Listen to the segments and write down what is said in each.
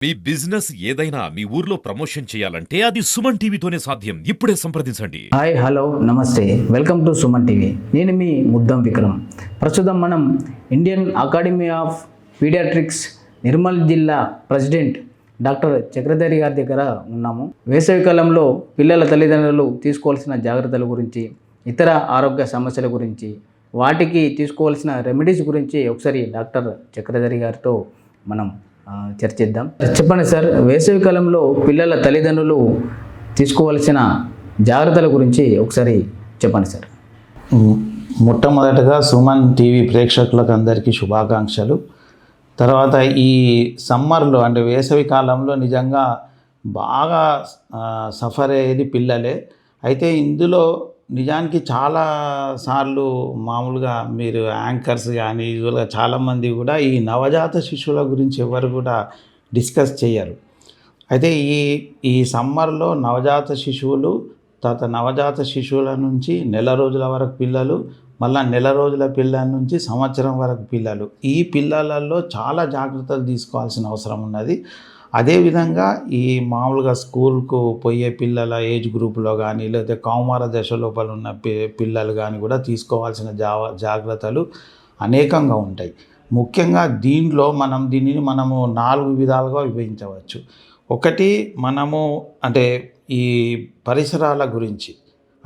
మీ business ఏదైనా మీ ఊర్లో promotion చేయాలంటే అది సుమన్ టీవీతోనే సాధ్యం. ఇప్పుడే సంప్రదించండి. Hi hello namaste welcome to Suman TV. నేను మీ ముద్దం విక్రమ్. ప్రస్తుతం మనం Indian Academy of Pediatrics Nirmal జిల్లా ప్రెసిడెంట్ డాక్టర్ చక్రధరి గారి దగ్గర ఉన్నాము. వేసవికాలంలో పిల్లల తల్లిదండ్రులు తీసుకోవాల్సిన జాగ్రత్తల గురించి, ఇతర ఆరోగ్య సమస్యల గురించి, వాటికి తీసుకోవాల్సిన రెమెడీస్ గురించి ఒకసారి డాక్టర్ చక్రధరి గారితో మనం చర్చిద్దాం. చెప్పండి సార్, వేసవికాలంలో పిల్లల తల్లిదండ్రులు తీసుకోవాల్సిన జాగ్రత్తల గురించి ఒకసారి చెప్పండి సార్. మొట్టమొదటగా సుమన్ టీవీ ప్రేక్షకులకు అందరికీ శుభాకాంక్షలు. తర్వాత ఈ సమ్మర్లో అంటే వేసవి కాలంలో నిజంగా బాగా సఫర్ అయ్యేది పిల్లలే. అయితే ఇందులో నిజానికి చాలా సార్లు మామూలుగా మీరు యాంకర్స్ కానీ యూజువల్గా చాలామంది కూడా ఈ నవజాత శిశువుల గురించి ఎవరు కూడా డిస్కస్ చేయరు. అయితే ఈ సమ్మర్లో నవజాత శిశువులు, తర్వాత నవజాత శిశువుల నుంచి నెల రోజుల వరకు పిల్లలు, మళ్ళీ నెల రోజుల పిల్లల నుంచి సంవత్సరం వరకు పిల్లలు, ఈ పిల్లలలో చాలా జాగ్రత్తలు తీసుకోవాల్సిన అవసరం ఉన్నది. అదేవిధంగా ఈ మామూలుగా స్కూల్కు పోయే పిల్లల ఏజ్ గ్రూప్లో కానీ లేకపోతే కౌమార దశ లోపల ఉన్న పిల్లలు కానీ కూడా తీసుకోవాల్సిన జాగ్రత్తలు అనేకంగా ఉంటాయి. ముఖ్యంగా దీనిని మనము 4 విధాలుగా విభజించవచ్చు. ఒకటి, మనము అంటే ఈ పరిసరాల గురించి,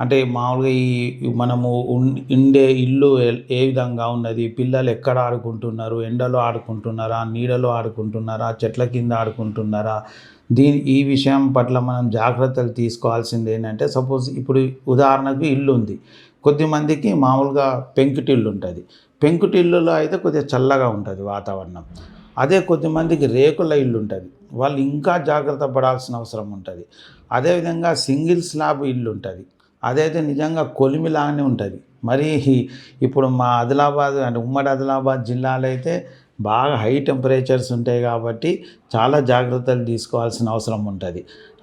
అంటే మామూలుగా ఈ మనము ఉండే ఇల్లు ఏ విధంగా ఉన్నది, పిల్లలు ఎక్కడ ఆడుకుంటున్నారు, ఎండలో ఆడుకుంటున్నారా, నీడలో ఆడుకుంటున్నారా, చెట్ల కింద ఆడుకుంటున్నారా, ఈ విషయం పట్ల మనం జాగ్రత్తలు తీసుకోవాల్సింది ఏంటంటే, సపోజ్ ఇప్పుడు ఉదాహరణకు ఇల్లు ఉంది, కొద్దిమందికి మామూలుగా పెంకుటిల్లు ఉంటుంది. పెంకుటిల్లులో అయితే కొద్దిగా చల్లగా ఉంటుంది వాతావరణం. అదే కొద్దిమందికి రేకుల ఇల్లు ఉంటుంది, వాళ్ళు ఇంకా జాగ్రత్త పడాల్సిన అవసరం ఉంటుంది. అదేవిధంగా సింగిల్ స్లాబ్ ఇల్లు ఉంటుంది, అదైతే నిజంగా కొలిమిలాగానే ఉంటుంది. మరి ఇప్పుడు మా ఆదిలాబాద్ అంటే ఉమ్మడి ఆదిలాబాద్ జిల్లాలో అయితే బాగా హై టెంపరేచర్స్ ఉంటాయి కాబట్టి చాలా జాగ్రత్తలు తీసుకోవాల్సిన అవసరం ఉంటుంది.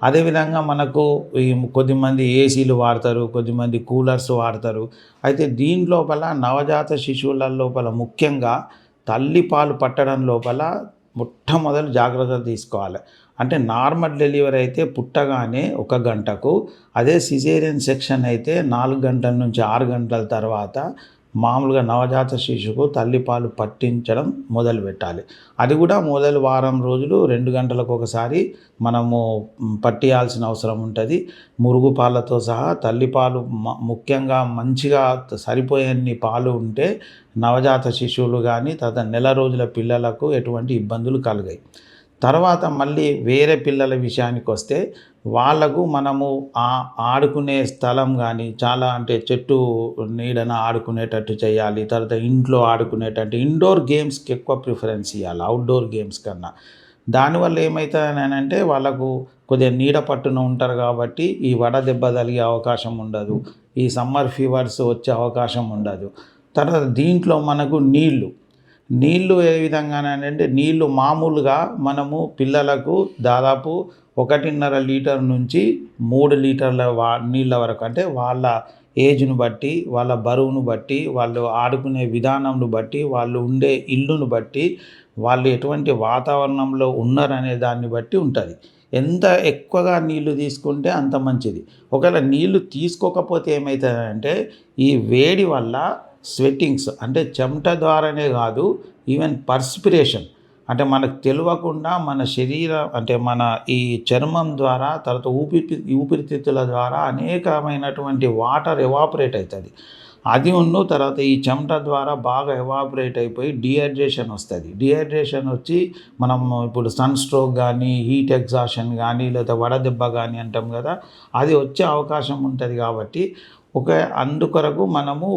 అదేవిధంగా మనకు ఈ కొద్దిమంది ఏసీలు వాడతారు, కొద్దిమంది కూలర్స్ వాడతారు. అయితే దీని లోపల నవజాత శిశువుల లోపల ముఖ్యంగా తల్లిపాలు పట్టడం లోపల మొట్టమొదటి జాగ్రత్తలు తీసుకోవాలి. అంటే నార్మల్ డెలివరీ అయితే పుట్టగానే 1 గంటకు, అదే సిజేరియన్ సెక్షన్ అయితే 4 గంటల నుంచి 6 గంటల తర్వాత మామూలుగా నవజాత శిశువుకు తల్లిపాలు పట్టించడం మొదలు పెట్టాలి. అది కూడా మొదలు వారం రోజులు 2 గంటలకు ఒకసారి మనము పట్టియాల్సిన అవసరం ఉంటుంది. మురుగు పాలతో సహా తల్లిపాలు ముఖ్యంగా మంచిగా సరిపోయేన్ని పాలు ఉంటే నవజాత శిశువులు కానీ తర్వాత నెల రోజుల పిల్లలకు ఎటువంటి ఇబ్బందులు కలుగాయి. తర్వాత మళ్ళీ వేరే పిల్లల విషయానికి వస్తే వాళ్ళకు మనము ఆడుకునే స్థలం కానీ చాలా అంటే చెట్టు నీడన ఆడుకునేటట్టు చేయాలి. తర్వాత ఇంట్లో ఆడుకునేటట్టు ఇండోర్ గేమ్స్కి ఎక్కువ ప్రిఫరెన్స్ ఇవ్వాలి అవుట్డోర్ గేమ్స్ కన్నా. దానివల్ల ఏమవుతుందనంటే వాళ్ళకు కొద్దిగా నీడ పట్టున ఉంటారు కాబట్టి ఈ వడదెబ్బ తగిలే అవకాశం ఉండదు, ఈ సమ్మర్ ఫీవర్స్ వచ్చే అవకాశం ఉండదు. తర్వాత దీంట్లో మనకు నీళ్ళు ఏ విధంగానంటే నీళ్ళు మామూలుగా మనము పిల్లలకు దాదాపు 1.5 లీటర్ నుంచి 3 లీటర్ల నీళ్ళ వరకు, అంటే వాళ్ళ ఏజ్ను బట్టి, వాళ్ళ బరువును బట్టి, వాళ్ళు ఆడుకునే విధానంను బట్టి, వాళ్ళు ఉండే ఇల్లును బట్టి, వాళ్ళు ఎటువంటి వాతావరణంలో ఉన్నారనే దాన్ని బట్టి ఉంటుంది. ఎంత ఎక్కువగా నీళ్లు తీసుకుంటే అంత మంచిది. ఒకవేళ నీళ్లు తీసుకోకపోతే ఏమవుతుందంటే ఈ వేడి వల్ల స్వెట్టింగ్స్ అంటే చెమట ద్వారానే కాదు, ఈవెన్ పర్స్పిరేషన్ అంటే మనకు తెలియకుండా మన శరీరం అంటే మన ఈ చర్మం ద్వారా తర్వాత ఊపిరితిత్తుల ద్వారా అనేకమైనటువంటి వాటర్ ఎవాపరేట్ అవుతుంది. అది తర్వాత ఈ చెమట ద్వారా బాగా ఎవాపరేట్ అయిపోయి డిహైడ్రేషన్ వస్తుంది. డిహైడ్రేషన్ వచ్చి మనం ఇప్పుడు సన్ స్ట్రోక్ కానీ, హీట్ ఎగ్జాషన్ కానీ, లేదా వడదెబ్బ కానీ అంటాం కదా, అది వచ్చే అవకాశం ఉంటుంది. కాబట్టి అందుకొరకు మనము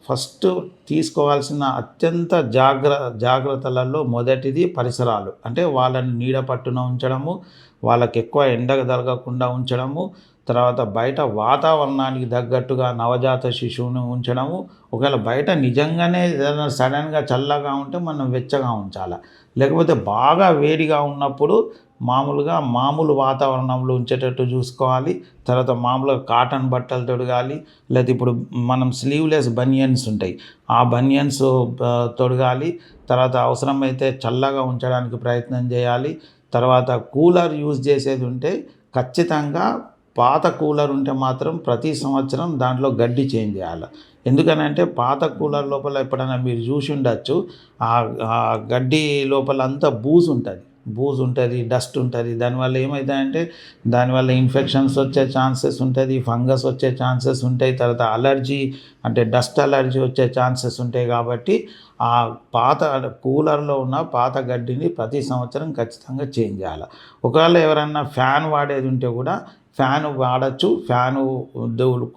ఫస్ట్ తీసుకోవాల్సిన అత్యంత జాగ్రత్తలలో మొదటిది పరిసరాలు, అంటే వాళ్ళని నీడ పట్టున ఉంచడము, వాళ్ళకి ఎక్కువ ఎండకు తగలకుండా ఉంచడము, తర్వాత బయట వాతావరణానికి తగ్గట్టుగా నవజాత శిశువును ఉంచడము. ఒకవేళ బయట నిజంగానే ఏదైనా సడన్గా చల్లగా ఉంటే మనం వెచ్చగా ఉంచాలి, లేకపోతే బాగా వేడిగా ఉన్నప్పుడు మామూలుగా మామూలు వాతావరణంలో ఉంచేటట్టు చూసుకోవాలి. తర్వాత మామూలుగా కాటన్ బట్టలు తొడగాలి. లేదా ఇప్పుడు మనం స్లీవ్లెస్ బనియన్స్ ఉంటాయి, ఆ బనియన్స్ తొడగాలి. తర్వాత అవసరమైతే చల్లగా ఉంచడానికి ప్రయత్నం చేయాలి. తర్వాత కూలర్ యూజ్ చేసేది ఉంటే ఖచ్చితంగా పాత కూలర్ ఉంటే మాత్రం ప్రతి సంవత్సరం దాంట్లో గడ్డి చేంజ్ చేయాలి. ఎందుకనంటే పాత కూలర్ లోపల ఎప్పుడైనా మీరు చూసి ఉండొచ్చు, ఆ గడ్డి లోపల అంతా బూజు ఉంటుంది, డస్ట్ ఉంటుంది. దానివల్ల ఏమవుతాయంటే దానివల్ల ఇన్ఫెక్షన్స్ వచ్చే ఛాన్సెస్ ఉంటుంది, ఫంగస్ వచ్చే ఛాన్సెస్ ఉంటాయి. తర్వాత అలర్జీ అంటే డస్ట్ అలర్జీ వచ్చే ఛాన్సెస్ ఉంటాయి. కాబట్టి ఆ పాత కూలర్లో ఉన్న పాత గడ్డిని ప్రతి సంవత్సరం ఖచ్చితంగా చేంజ్ చేయాలి. ఒకవేళ ఎవరన్నా ఫ్యాన్ వాడేది ఉంటే కూడా ఫ్యాను వాడచ్చు. ఫ్యాను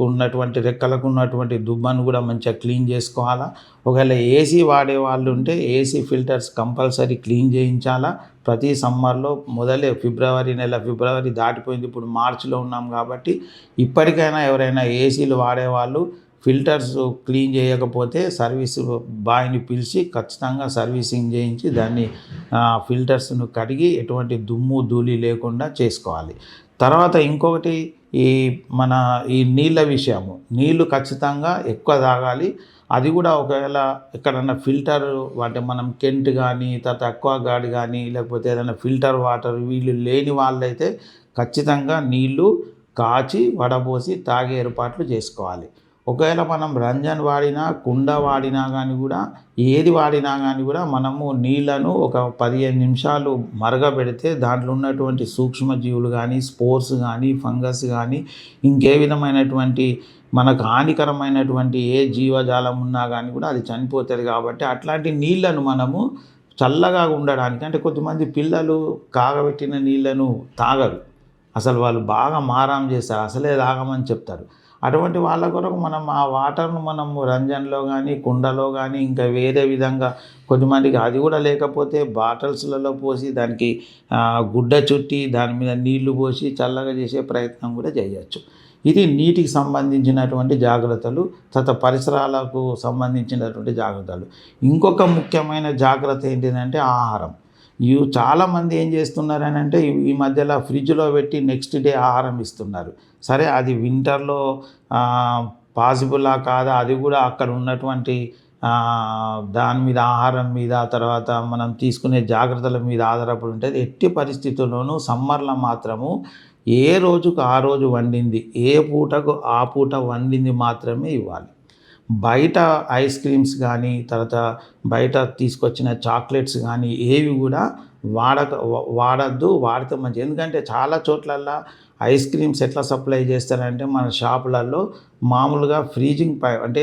ఉన్నటువంటి రెక్కలకు ఉన్నటువంటి దుబ్బను కూడా మంచిగా క్లీన్ చేసుకోవాలా. ఒకవేళ ఏసీ వాడే వాళ్ళు ఉంటే ఏసీ ఫిల్టర్స్ కంపల్సరీ క్లీన్ చేయించాలా. ప్రతి సమ్మర్లో మొదలే ఫిబ్రవరి దాటిపోయింది, ఇప్పుడు మార్చిలో ఉన్నాం కాబట్టి ఇప్పటికైనా ఎవరైనా ఏసీలు వాడేవాళ్ళు ఫిల్టర్స్ క్లీన్ చేయకపోతే సర్వీస్ బాయ్ని పిలిచి ఖచ్చితంగా సర్వీసింగ్ చేయించి దాన్ని ఫిల్టర్స్ను కడిగి ఎటువంటి దుమ్ము ధూళి లేకుండా చేసుకోవాలి. తర్వాత ఇంకొకటి ఈ నీళ్ళ విషయము, నీళ్ళు ఖచ్చితంగా ఎక్కువ తాగాలి. అది కూడా ఒకవేళ ఎక్కడన్నా ఫిల్టర్ అంటే మనం కెంట్ కానీ తర్వాత అక్వాగార్డ్ కానీ లేకపోతే ఏదైనా ఫిల్టర్ వాటర్ వీళ్ళు లేని వాళ్ళైతే ఖచ్చితంగా నీళ్ళు కాచి వడబోసి తాగే ఏర్పాట్లు చేసుకోవాలి. ఒకవేళ మనం రంజన్ వాడినా కుండ వాడినా కానీ కూడా ఏది వాడినా కానీ కూడా మనము నీళ్ళను ఒక 15 నిమిషాలు మరగబెడితే దాంట్లో ఉన్నటువంటి సూక్ష్మజీవులు కానీ స్పోర్స్ కానీ ఫంగస్ కానీ ఇంకే విధమైనటువంటి మనకు హానికరమైనటువంటి ఏ జీవజాలం ఉన్నా కానీ కూడా అది చనిపోతుంది. కాబట్టి అట్లాంటి నీళ్ళను మనము చల్లగా ఉండడానికి, అంటే కొంతమంది పిల్లలు కాగబెట్టిన నీళ్ళను తాగరు, అసలు వాళ్ళు బాగా మారాం చేస్తారు, అసలే తాగమని చెప్తారు. అటువంటి వాళ్ళ కొరకు మనం ఆ వాటర్ను మనము రంజన్లో కానీ కుండలో కానీ ఇంకా వేరే విధంగా కొద్దిమందికి అది కూడా లేకపోతే బాటిల్స్లలో పోసి దానికి గుడ్డ చుట్టి దాని మీద నీళ్లు పోసి చల్లగా చేసే ప్రయత్నం కూడా చేయవచ్చు. ఇది నీటికి సంబంధించినటువంటి జాగ్రత్తలు. తర్వాత పరిసరాలకు సంబంధించినటువంటి జాగ్రత్తలు. ఇంకొక ముఖ్యమైన జాగ్రత్త ఏంటిదంటే ఆహారం. చాలామంది ఏం చేస్తున్నారని అంటే ఈ మధ్యలో ఫ్రిడ్జ్లో పెట్టి నెక్స్ట్ డే ఆహారం ఇస్తున్నారు. సరే, అది వింటర్లో పాసిబులా కాదా అది కూడా అక్కడ ఉన్నటువంటి దాని మీద ఆహారం మీద తర్వాత మనం తీసుకునే జాగ్రత్తల మీద ఆధారపడి ఉంటుంది. ఎట్టి పరిస్థితుల్లోనూ సమ్మర్లో మాత్రము ఏ రోజుకు ఆ రోజు వండింది, ఏ పూటకు ఆ పూట వండింది మాత్రమే ఇవ్వాలి. బయట ఐస్ క్రీమ్స్ కానీ తర్వాత బయట తీసుకొచ్చిన చాక్లెట్స్ కానీ ఏవి కూడా వాడద్దు. వాడితే మంచిది. ఎందుకంటే చాలా చోట్లల్లో ఐస్ క్రీమ్స్ ఎట్లా సప్లై చేస్తారంటే మన షాపులలో మామూలుగా ఫ్రీజింగ్ అంటే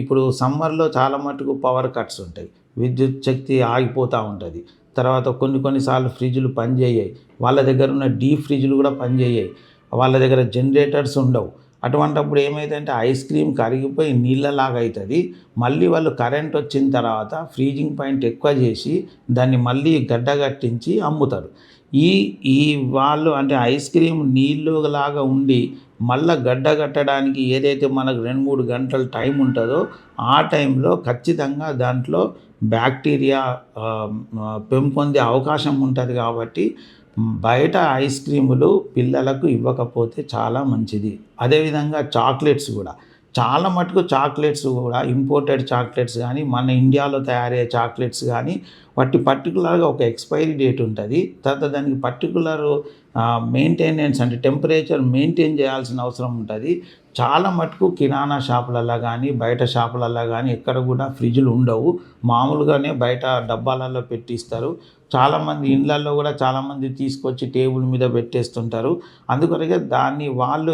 ఇప్పుడు సమ్మర్లో చాలా మటుకు పవర్ కట్స్ ఉంటాయి, విద్యుత్ శక్తి ఆగిపోతూ ఉంటుంది. తర్వాత కొన్నిసార్లు ఫ్రిడ్జ్లు పనిచేయవు, వాళ్ళ దగ్గర ఉన్న డీప్ ఫ్రిడ్జ్లు కూడా పనిచేయవు, వాళ్ళ దగ్గర జనరేటర్స్ ఉండవు. అటువంటప్పుడు ఏమైందంటే ఐస్ క్రీమ్ కరిగిపోయి నీళ్ళలాగా అవుతుంది. మళ్ళీ వాళ్ళు కరెంట్ వచ్చిన తర్వాత ఫ్రీజింగ్ పాయింట్ ఎక్కువ చేసి దాన్ని మళ్ళీ గడ్డగట్టించి అమ్ముతారు. ఈ వాళ్ళు అంటే ఐస్ క్రీమ్ నీళ్ళలాగా ఉండి మళ్ళీ గడ్డగట్టడానికి ఏదైతే మనకు 2-3 గంటలు టైం ఉంటుందో ఆ టైంలో ఖచ్చితంగా దాంట్లో బ్యాక్టీరియా పెంపొందే అవకాశం ఉంటుంది. కాబట్టి బయట ఐస్ క్రీములు పిల్లలకు ఇవ్వకపోతే చాలా మంచిది. అదేవిధంగా చాక్లెట్స్ కూడా చాలా మటుకు చాక్లెట్స్ కూడా ఇంపోర్టెడ్ చాక్లెట్స్ కానీ మన ఇండియాలో తయారయ్యే చాక్లెట్స్ కానీ వాటి పర్టికులర్గా ఒక ఎక్స్పైరీ డేట్ ఉంటుంది. తర్వాత దానికి పర్టికులర్ మెయింటెనెన్స్ అంటే టెంపరేచర్ మెయింటైన్ చేయాల్సిన అవసరం ఉంటుంది. చాలా మటుకు కిరాణా షాపులలో కానీ బయట షాపులలో కానీ ఎక్కడ కూడా ఫ్రిడ్జ్లు ఉండవు, మామూలుగానే బయట డబ్బాలలో పెట్టిస్తారు. చాలామంది ఇళ్ళల్లో కూడా చాలామంది తీసుకొచ్చి టేబుల్ మీద పెట్టేస్తుంటారు. అందుకొరకే దాన్ని వాళ్ళు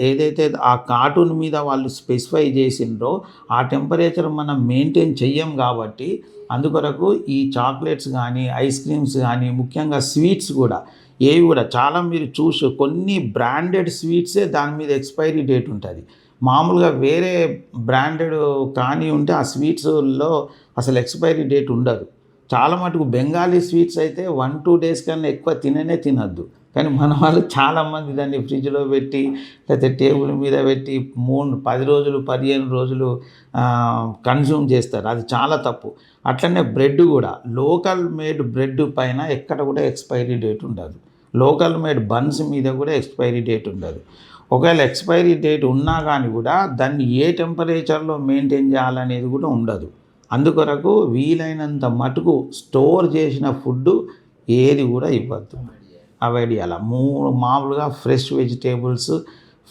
ఏదైతే ఆ కార్టూన్ మీద వాళ్ళు స్పెసిఫై చేసిండ్రో ఆ టెంపరేచర్ మనం మెయింటైన్ చెయ్యం. కాబట్టి అందుకొరకు ఈ చాక్లెట్స్ కానీ ఐస్ క్రీమ్స్ కానీ ముఖ్యంగా స్వీట్స్ కూడా ఏవి కూడా చాలా మీరు చూసి కొన్ని బ్రాండెడ్ స్వీట్సే దాని మీద ఎక్స్పైరీ డేట్ ఉంటుంది. మామూలుగా వేరే బ్రాండెడ్ కానీ ఉంటే ఆ స్వీట్స్లో అసలు ఎక్స్పైరీ డేట్ ఉండదు. చాలా మటుకు బెంగాలీ స్వీట్స్ అయితే 1-2 డేస్ కన్నా ఎక్కువ తినద్దు. కానీ మన వాళ్ళు చాలామంది దాన్ని ఫ్రిడ్జ్లో పెట్టి లేకపోతే టేబుల్ మీద పెట్టి 10 రోజులు 15 రోజులు కన్జ్యూమ్ చేస్తారు. అది చాలా తప్పు. అట్లనే బ్రెడ్ కూడా లోకల్ మేడ్ బ్రెడ్ పైన ఎక్కడ కూడా ఎక్స్పైరీ డేట్ ఉండదు. లోకల్ మేడ్ బన్స్ మీద కూడా ఎక్స్పైరీ డేట్ ఉండదు. ఒకవేళ ఎక్స్పైరీ డేట్ ఉన్నా కానీ కూడా దాన్ని ఏ టెంపరేచర్లో మెయింటైన్ చేయాలనేది కూడా ఉండదు. అందుకొరకు వీలైనంత మటుకు స్టోర్ చేసిన ఫుడ్ ఏది కూడా ఇవ్వద్దు, అవాయిడ్ చేయాలి. మామూలుగా fresh vegetables,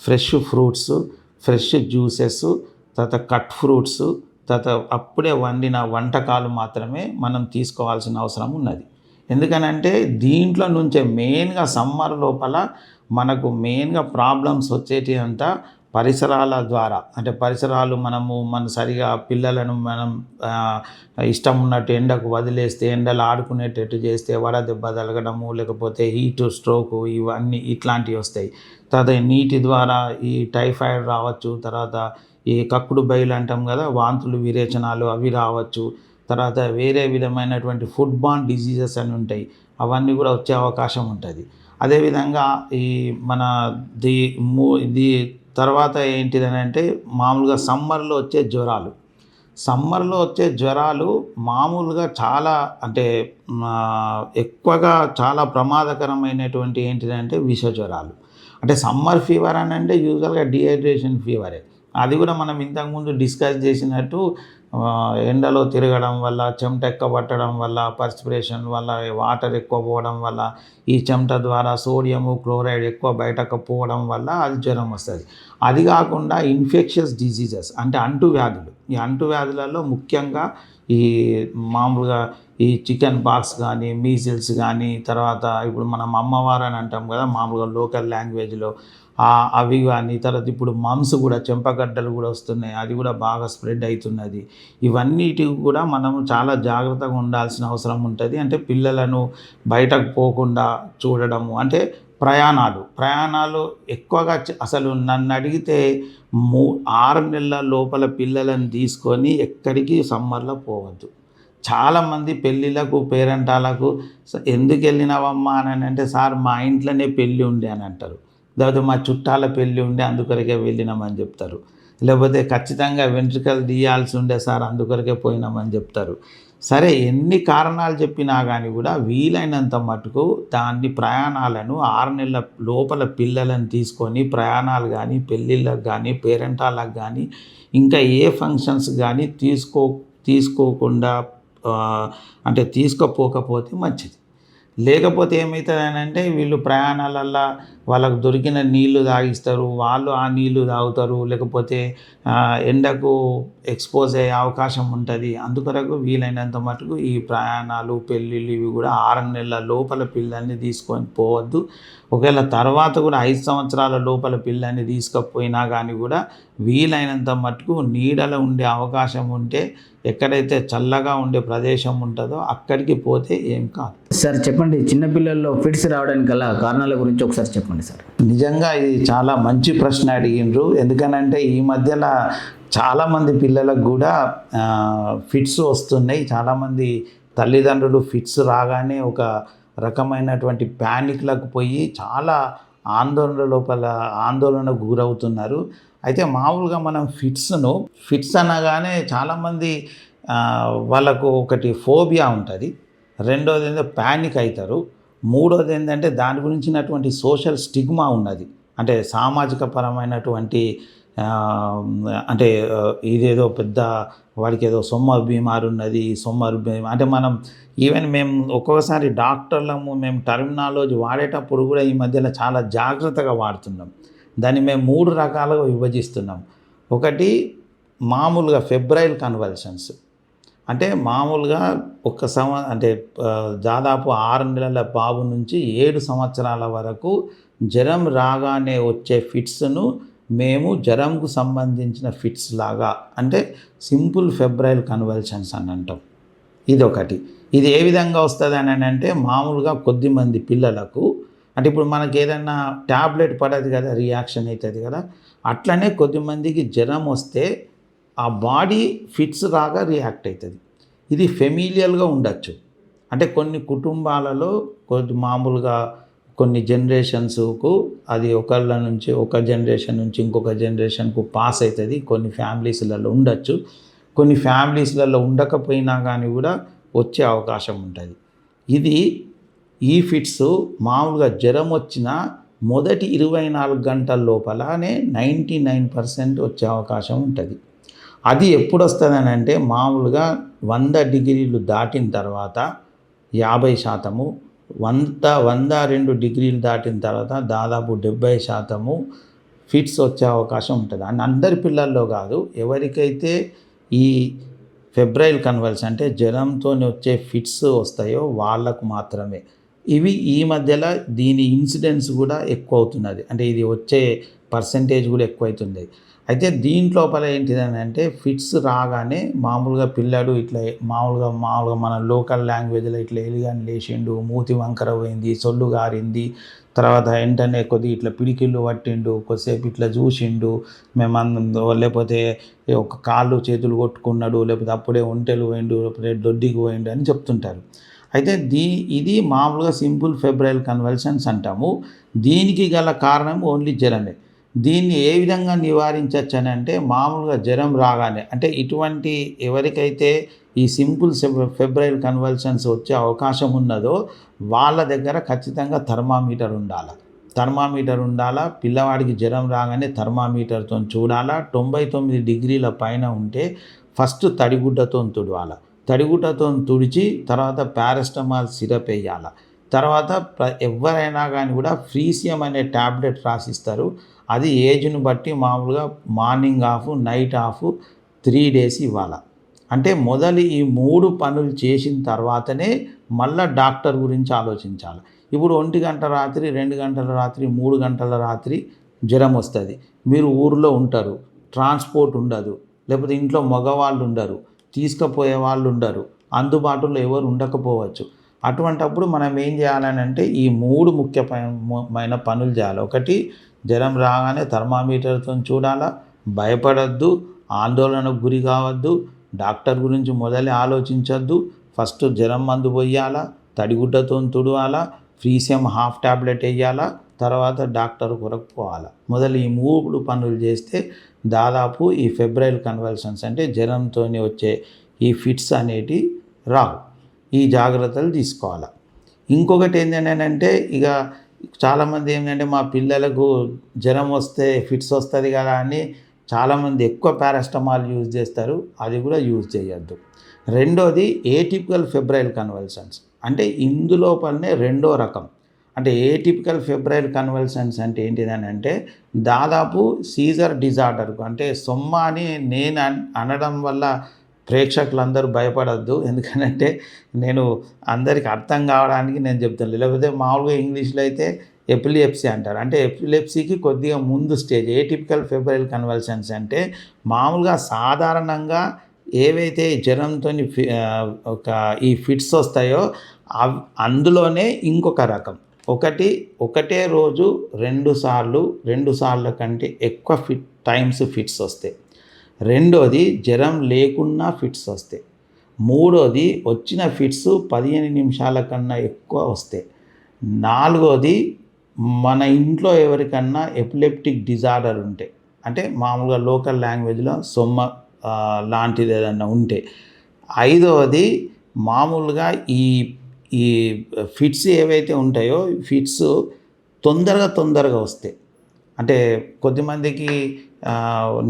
fresh fruits, fresh juices, తర్వాత కట్ ఫ్రూట్స్, తర్వాత అప్పుడే వండిన వంటకాలు మాత్రమే మనం తీసుకోవాల్సిన అవసరం ఉన్నది. ఎందుకనంటే దీంట్లో నుంచే మెయిన్గా సమ్మర్ లోపల మనకు మెయిన్గా ప్రాబ్లమ్స్ వచ్చేటి అంతా పరిసరాల ద్వారా. అంటే పరిసరాలు మన సరిగా పిల్లలను మనం ఇష్టం ఉన్నట్టు ఎండకు వదిలేస్తే, ఎండలు ఆడుకునేటట్టు చేస్తే వడదెబ్బ తగలడము, లేకపోతే హీట్, స్ట్రోకు ఇవన్నీ ఇట్లాంటివి వస్తాయి. తర్వాత నీటి ద్వారా ఈ టైఫాయిడ్ రావచ్చు, తర్వాత ఈ కక్కుడు బయలు అంటాం కదా, వాంతులు విరేచనాలు అవి రావచ్చు. తర్వాత వేరే విధమైనటువంటి ఫుడ్ బార్న్ డిసీజెస్ అని ఉంటాయి, అవన్నీ కూడా వచ్చే అవకాశం ఉంటుంది. అదేవిధంగా ఈ మన ఇది తర్వాత ఏంటిదని అంటే మామూలుగా సమ్మర్లో వచ్చే జ్వరాలు మామూలుగా చాలా అంటే ఎక్కువగా చాలా ప్రమాదకరమైనటువంటి ఏంటిదంటే విష జ్వరాలు. అంటే సమ్మర్ ఫీవర్ అని అంటే యూజువల్గా డిహైడ్రేషన్ ఫీవరే. అది కూడా మనం ఇంతకుముందు డిస్కస్ చేసినట్టు ఎండలో తిరగడం వల్ల, చెమట ఎక్కువ పట్టడం వల్ల, పర్స్పిరేషన్ వల్ల, వాటర్ ఎక్కువ పోవడం వల్ల, ఈ చెమట ద్వారా సోడియము క్లోరైడ్ ఎక్కువ బయటకు పోవడం వల్ల అది జ్వరం వస్తుంది. అది కాకుండా ఇన్ఫెక్షస్ డిసీజెస్ అంటే అంటువ్యాధులు. ఈ అంటువ్యాధులలో ముఖ్యంగా ఈ మామూలుగా ఈ చికెన్ పాక్స్ కానీ, మీజిల్స్ కానీ, తర్వాత ఇప్పుడు మనం అమ్మవారు అని అంటాం కదా మామూలుగా లోకల్ లాంగ్వేజ్లో, అవి కానీ, తర్వాత ఇప్పుడు మమ్స్ కూడా, చెంపగడ్డలు కూడా వస్తున్నాయి, అది కూడా బాగా స్ప్రెడ్ అవుతున్నది. ఇవన్నిటికి కూడా మనము చాలా జాగ్రత్తగా ఉండాల్సిన అవసరం ఉంటుంది. అంటే పిల్లలను బయటకు పోకుండా చూడడము. అంటే ప్రయాణాలు ఎక్కువగా అసలు నన్ను అడిగితే 6 నెలల లోపల పిల్లలను తీసుకొని ఎక్కడికి సమ్మర్లో పోవద్దు. చాలామంది పెళ్ళిళ్ళకు, పేరెంటాలకు ఎందుకు వెళ్ళినావమ్మా అని అంటే, సార్ మా ఇంట్లోనే పెళ్ళి ఉండే అని అంటారు. లేకపోతే మా చుట్టాల పెళ్ళి ఉండే అందుకొరకే వెళ్ళినామని చెప్తారు. లేకపోతే ఖచ్చితంగా వెంట్రుకలు తీయాల్సి ఉండే సార్ అందుకొరకే పోయినామని చెప్తారు. సరే, ఎన్ని కారణాలు చెప్పినా కానీ కూడా వీలైనంత మటుకు ప్రయాణాలను 6 నెలల లోపల పిల్లలను తీసుకొని ప్రయాణాలు కానీ, పెళ్ళిళ్ళకు కానీ, పేరెంటాలకు కానీ, ఇంకా ఏ ఫంక్షన్స్ కానీ తీసుకోకుండా అంటే తీసుకుపోకపోతే మంచిది. లేకపోతే ఏమవుతుంది అంటే వీళ్ళు ప్రయాణాలల్లో వాళ్ళకు దొరికిన నీళ్లు తాగిస్తారు, వాళ్ళు ఆ నీళ్లు తాగుతారు, లేకపోతే ఎండకు ఎక్స్పోజ్ అయ్యే అవకాశం ఉంటుంది. అందుకొరకు వీలైనంత మటుకు ఈ ప్రయాణాలు, పెళ్ళిళ్ళు ఇవి కూడా 6 నెలల లోపల పిల్లల్ని తీసుకొని పోవద్దు. ఒకవేళ తర్వాత కూడా 5 సంవత్సరాల లోపల పిల్లల్ని తీసుకుపోయినా కానీ కూడా వీలైనంత మటుకు నీడలో ఉండే అవకాశం ఉంటే, ఎక్కడైతే చల్లగా ఉండే ప్రదేశం ఉంటుందో అక్కడికి పోతే ఏం కాదు. సార్ చెప్పండి, చిన్నపిల్లల్లో ఫిట్స్ రావడానికి గల కారణాల గురించి ఒకసారి చెప్పండి సార్. నిజంగా ఇది చాలా మంచి ప్రశ్న అడిగినరు. ఎందుకనంటే ఈ మధ్యలో చాలామంది పిల్లలకు కూడా ఫిట్స్ వస్తున్నాయి. చాలామంది తల్లిదండ్రులు ఫిట్స్ రాగానే ఒక రకమైనటువంటి ప్యానిక్లకు పోయి చాలా ఆందోళనకు గురవుతున్నారు. అయితే మామూలుగా మనం ఫిట్స్ అనగానే చాలామంది వాళ్ళకు ఒకటి ఫోబియా ఉంటుంది, రెండోది ఏంటంటే ప్యానిక్ అవుతారు, మూడోది ఏంటంటే దాని గురించినటువంటి సోషల్ స్టిగ్మా ఉన్నది. అంటే సామాజిక పరమైనటువంటి అంటే ఇదేదో పెద్ద వాడికి ఏదో సొమ్మరు బీమారు ఉన్నది, అంటే మనం మేము ఒక్కొక్కసారి డాక్టర్లము మేము టర్మినాలజీ వాడేటప్పుడు కూడా ఈ మధ్యలో చాలా జాగ్రత్తగా వాడుతున్నాం. దాన్ని మేము 3 రకాలుగా విభజిస్తున్నాం. ఒకటి మామూలుగా ఫెబ్రైల్ కన్వల్షన్స్, అంటే మామూలుగా అంటే దాదాపు 6 నెలల బాబు నుంచి 7 సంవత్సరాల వరకు జ్వరం రాగానే వచ్చే ఫిట్స్ను మేము జ్వరంకు సంబంధించిన ఫిట్స్ లాగా అంటే సింపుల్ ఫెబ్రైల్ కన్వల్షన్స్ అని అంటాం. ఇదొకటి. ఇది ఏ విధంగా వస్తుంది అని అంటే మామూలుగా కొద్దిమంది పిల్లలకు అంటే ఇప్పుడు మనకి ఏదైనా ట్యాబ్లెట్ పడదు కదా, రియాక్షన్ అవుతుంది కదా, అట్లనే కొద్దిమందికి జ్వరం వస్తే ఆ బాడీ ఫిట్స్ రాగా రియాక్ట్ అవుతుంది. ఇది ఫెమిలియల్గా ఉండొచ్చు. అంటే కొన్ని కుటుంబాలలో మామూలుగా కొన్ని జనరేషన్స్కు అది ఒక జనరేషన్ నుంచి ఇంకొక జనరేషన్కు పాస్ అవుతుంది. కొన్ని ఫ్యామిలీస్లలో ఉండొచ్చు, కొన్ని ఫ్యామిలీస్లలో ఉండకపోయినా కానీ కూడా వచ్చే అవకాశం ఉంటుంది. ఇది ఈ ఫిట్స్ మామూలుగా జ్వరం వచ్చిన మొదటి 24 గంటల లోపలనే 99% వచ్చే అవకాశం ఉంటుంది. అది ఎప్పుడు వస్తుందని అంటే మామూలుగా 100 డిగ్రీలు దాటిన తర్వాత 50%, 102 డిగ్రీలు దాటిన తర్వాత దాదాపు 70% ఫిట్స్ వచ్చే అవకాశం ఉంటుంది. అండ్ అందరి పిల్లల్లో కాదు, ఎవరికైతే ఈ ఫెబ్రైల్ కన్వల్షన్ అంటే జ్వరంతో వచ్చే ఫిట్స్ వస్తాయో వాళ్ళకు మాత్రమే. ఇవి ఈ మధ్యలో దీని ఇన్సిడెన్స్ కూడా ఎక్కువ అవుతున్నది, అంటే ఇది వచ్చే పర్సంటేజ్ కూడా ఎక్కువ అవుతుంది. అయితే దీంట్లోపల ఏంటిదని అంటే ఫిట్స్ రాగానే మామూలుగా పిల్లడు ఇట్లా మామూలుగా మన లోకల్ లాంగ్వేజ్లో ఇట్లా ఎలిగాని లేచిండు, మూతి వంకర పోయింది, సొల్లు గారింది, తర్వాత వెంటనే కొద్దిగా ఇట్లా పిడికిళ్ళు పట్టిండు, కొద్దిసేపు ఇట్లా చూసిండు, లేకపోతే ఒక కాళ్ళు చేతులు కొట్టుకున్నాడు, లేకపోతే అప్పుడే ఒంటెలు పోయిండు, లేకపోతే దొడ్డికి పోయిండు అని చెప్తుంటారు. అయితే ఇది మామూలుగా సింపుల్ ఫెబ్రైల్ కన్వల్షన్స్ అంటాము. దీనికి గల కారణం ఓన్లీ జ్వరమే. దీన్ని ఏ విధంగా నివారించవచ్చు అని అంటే మామూలుగా జ్వరం రాగానే, అంటే ఇటువంటి ఎవరికైతే ఈ సింపుల్ ఫెబ్రైల్ కన్వల్షన్స్ వచ్చే అవకాశం ఉన్నదో వాళ్ళ దగ్గర ఖచ్చితంగా థర్మామీటర్ ఉండాలా. పిల్లవాడికి జ్వరం రాగానే థర్మామీటర్తో చూడాలా. 99 డిగ్రీల పైన ఉంటే ఫస్ట్ తడిగుడ్డతో తుడవాలా. తడిగుడ్డతో తుడిచి తర్వాత పారాసిటమాల్ సిరప్ వేయాలి. తర్వాత ఎవరైనా కానీ కూడా ఫ్రీసియం అనే ట్యాబ్లెట్ రాసిస్తారు. అది ఏజ్ను బట్టి మామూలుగా morning of, knight of 3 days ఇవ్వాలి. అంటే మొదలు ఈ 3 పనులు చేసిన తర్వాతనే మళ్ళీ డాక్టర్ గురించి ఆలోచించాలి. ఇప్పుడు 1 గంట రాత్రి, 2 గంటల రాత్రి, 3 గంటల రాత్రి జ్వరం వస్తుంది, మీరు ఊరిలో ఉంటారు, ట్రాన్స్పోర్ట్ ఉండదు, లేకపోతే ఇంట్లో మగవాళ్ళు ఉండరు, తీసుకుపోయే వాళ్ళు ఉండరు, అందుబాటులో ఎవరు ఉండకపోవచ్చు. అటువంటప్పుడు మనం ఏం చేయాలని అంటే ఈ 3 ముఖ్యమైన పనులు చేయాలి. ఒకటి, జ్వరం రాగానే థర్మామీటర్తో చూడాలా, భయపడద్దు, ఆందోళనకు గురి కావద్దు, డాక్టర్ గురించి మొదలే ఆలోచించద్దు, ఫస్ట్ జ్వరం మందు పోయాలా, తడిగుడ్డతో తుడవాలా, ఫ్రీసియం హాఫ్ ట్యాబ్లెట్ వేయాలా, తర్వాత డాక్టర్ కొరకు పోవాలా. మొదలు ఈ 3 పనులు చేస్తే దాదాపు ఈ ఫెబ్రైల్ కన్వల్షన్స్ అంటే జ్వరంతో వచ్చే ఈ ఫిట్స్ అనేటివి రావు. ఈ జాగ్రత్తలు తీసుకోవాలి. ఇంకొకటి ఏంటంటే ఇక చాలామంది ఏంటంటే మా పిల్లలకు జ్వరం వస్తే ఫిట్స్ వస్తుంది కదా అని చాలామంది ఎక్కువ పారాసిటమాల్ యూజ్ చేస్తారు, అది కూడా యూజ్ చేయొద్దు. రెండోది ఏటిపికల్ ఫెబ్రైల్ కన్వల్షన్స్, అంటే ఇందులోపలనే రెండో రకం. అంటే ఏటిపికల్ ఫెబ్రైల్ కన్వల్షన్స్ అంటే ఏంటిదని అంటే దాదాపు సీజర్ డిజార్డర్కు, అంటే సొమ్మ అని నేను అనడం వల్ల ప్రేక్షకులందరూ భయపడద్దు, ఎందుకంటే నేను అందరికి అర్థం కావడానికి నేను చెప్తాను. లేకపోతే మామూలుగా ఇంగ్లీష్లో అయితే ఎపిలెప్సీ అంటారు. అంటే ఎపిలెప్సీకి కొద్దిగా ముందు స్టేజ్. ఏటిపికల్ ఫెబ్రైల్ కన్వల్షన్స్ అంటే మామూలుగా సాధారణంగా ఏవైతే జ్వరంతో ఈ ఫిట్స్ వస్తాయో అందులోనే ఇంకొక రకం. ఒకటే రోజు 2 సార్లు కంటే ఎక్కువ టైమ్స్ ఫిట్స్ వస్తాయి. రెండోది జ్వరం లేకున్నా ఫిట్స్ వస్తాయి. మూడోది వచ్చిన ఫిట్స్ 15 నిమిషాల కన్నా ఎక్కువ వస్తాయి. నాలుగోది మన ఇంట్లో ఎవరికన్నా ఎపిలెప్టిక్ డిజార్డర్ ఉంటే, అంటే మామూలుగా లోకల్ లాంగ్వేజ్లో సొమ్మ లాంటిది ఏదన్నా ఉంటే. ఐదవది మామూలుగా ఈ ఫిట్స్ ఏవైతే ఉంటాయో ఫిట్స్ తొందరగా వస్తాయి. అంటే కొద్దిమందికి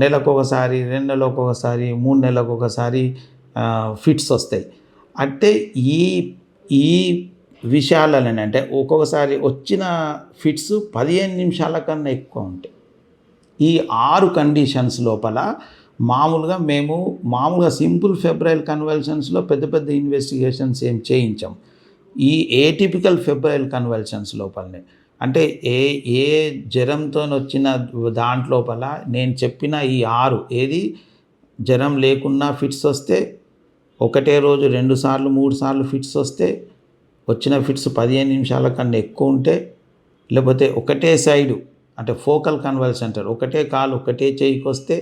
నెలకు ఒకసారి, 2 నెలలకు ఒకసారి, 3 నెలలకు ఒకసారి ఫిట్స్ వస్తాయి. అంటే ఈ విషయాలనే అంటే ఒక్కొక్కసారి వచ్చిన ఫిట్స్ 15 నిమిషాల కన్నా ఎక్కువ ఉంటాయి. ఈ 6 కండిషన్స్ లోపల మామూలుగా సింపుల్ ఫెబ్రైల్ కన్వల్షన్స్లో పెద్ద ఇన్వెస్టిగేషన్స్ ఏం చేయించాం. ఈ ఏటిపికల్ ఫెబ్రైల్ కన్వల్షన్స్ లోపలనే, అంటే ఏ జ్వరంతో వచ్చిన దాంట్లోపల నేను చెప్పిన ఈ 6, ఏది జ్వరం లేకున్నా ఫిట్స్ వస్తే, ఒకటే రోజు 2 సార్లు 3 సార్లు ఫిట్స్ వస్తే, వచ్చిన ఫిట్స్ 15 నిమిషాల కన్నా ఎక్కువ ఉంటే, లేకపోతే ఒకటే సైడు అంటే ఫోకల్ కన్వల్షన్ అంటారు, ఒకటే కాలు ఒకటే చేయికి వస్తే,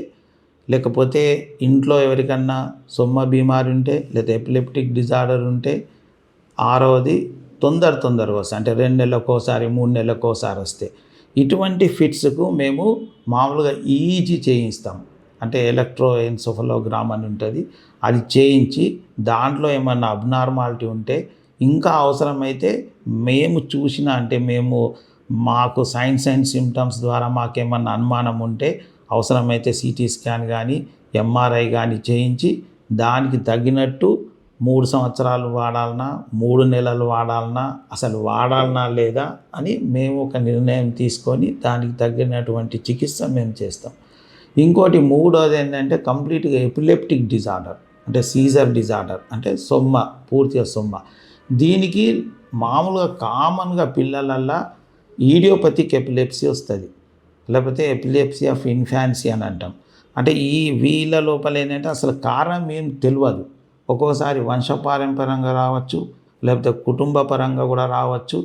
లేకపోతే ఇంట్లో ఎవరికన్నా సొమ్మ బీమారి ఉంటే, లేదా ఎపిలెప్టిక్ డిజార్డర్ ఉంటే, ఆరవది తొందరగా వస్తాయి, అంటే 2 నెలలకు ఒకసారి 3 నెలలకు ఒకసారి వస్తే. ఇటువంటి ఫిట్స్కు మేము మామూలుగా ఈజీ చేయిస్తాం. అంటే ఎలక్ట్రోఎన్సెఫలోగ్రామ్ అని ఉంటుంది, అది చేయించి దాంట్లో ఏమన్నా అబ్నార్మాలిటీ ఉంటే ఇంకా అవసరమైతే మేము చూసిన అంటే మాకు సైన్స్ అండ్ సిమ్టమ్స్ ద్వారా మాకేమన్నా అనుమానం ఉంటే అవసరమైతే సిటీ స్కాన్ కానీ ఎంఆర్ఐ కానీ చేయించి దానికి తగినట్టు 3 సంవత్సరాలు వాడాలన్నా 3 నెలలు వాడాలన్నా అసలు వాడాలన్నా లేదా అని మేము ఒక నిర్ణయం తీసుకొని దానికి తగినటువంటి చికిత్స మేము చేస్తాం. ఇంకోటి మూడోది ఏంటంటే కంప్లీట్గా ఎపిలెప్టిక్ డిజార్డర్ అంటే సీజర్ డిజార్డర్ అంటే పూర్తిగా సొమ్మ. దీనికి మామూలుగా కామన్గా పిల్లలల్లో ఈడియోపతిక్ ఎపిలెప్సీ వస్తుంది, లేకపోతే ఎపిలెప్సీ ఆఫ్ ఇన్ఫాన్సీ అని అంటాం. అంటే వీళ్ళ లోపల ఏంటంటే అసలు కారణం ఏం తెలియదు. ఒక్కోసారి వంశపారంపర్యంగా రావచ్చు, లేకపోతే కుటుంబ పరంగా కూడా రావచ్చు,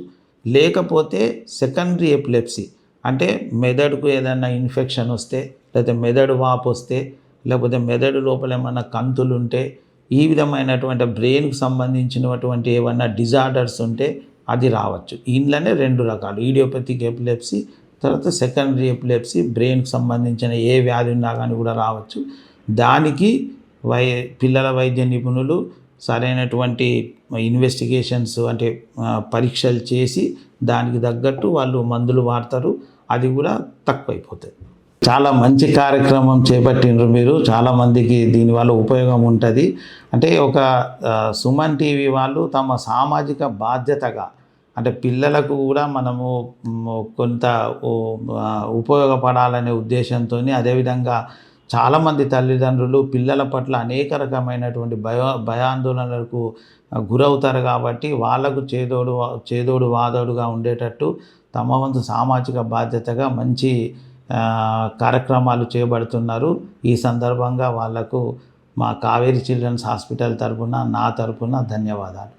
లేకపోతే సెకండరీ ఎపిలెప్సీ అంటే మెదడుకు ఏదైనా ఇన్ఫెక్షన్ వస్తే, లేకపోతే మెదడు వాపు వస్తే, లేకపోతే మెదడు లోపల ఏమన్నా కంతులు ఉంటే, ఈ విధమైనటువంటి బ్రెయిన్కు సంబంధించినటువంటి ఏమన్నా డిజార్డర్స్ ఉంటే అది రావచ్చు. ఇంట్లోనే 2 రకాలు, ఈడియోపతిక్ ఎపిలెప్సీ, తర్వాత సెకండరీ ఎపిలెప్సీ, బ్రెయిన్కి సంబంధించిన ఏ వ్యాధి ఉన్నా కానీ కూడా రావచ్చు. దానికి పిల్లల వైద్య నిపుణులు సరైనటువంటి ఇన్వెస్టిగేషన్స్ అంటే పరీక్షలు చేసి దానికి తగ్గట్టు వాళ్ళు మందులు వాడతారు, అది కూడా తక్కువైపోతుంది. చాలా మంచి కార్యక్రమం చేపట్టిండ్రు మీరు, చాలామందికి దీనివల్ల ఉపయోగం ఉంటుంది. అంటే ఒక సుమన్ టీవీ వాళ్ళు తమ సామాజిక బాధ్యతగా అంటే పిల్లలకు కూడా మనము కొంత ఉపయోగపడాలనే ఉద్దేశంతో, అదేవిధంగా చాలామంది తల్లిదండ్రులు పిల్లల పట్ల అనేక రకమైనటువంటి భయాందోళనలకు గురవుతారు కాబట్టి వాళ్ళకు చేదోడు వాదోడుగా ఉండేటట్టు తమ వంతు సామాజిక బాధ్యతగా మంచి కార్యక్రమాలు చేపడుతున్నారు. ఈ సందర్భంగా వాళ్లకు మా కావేరీ చిల్డ్రన్స్ హాస్పిటల్ తరపున నా తరపున ధన్యవాదాలు.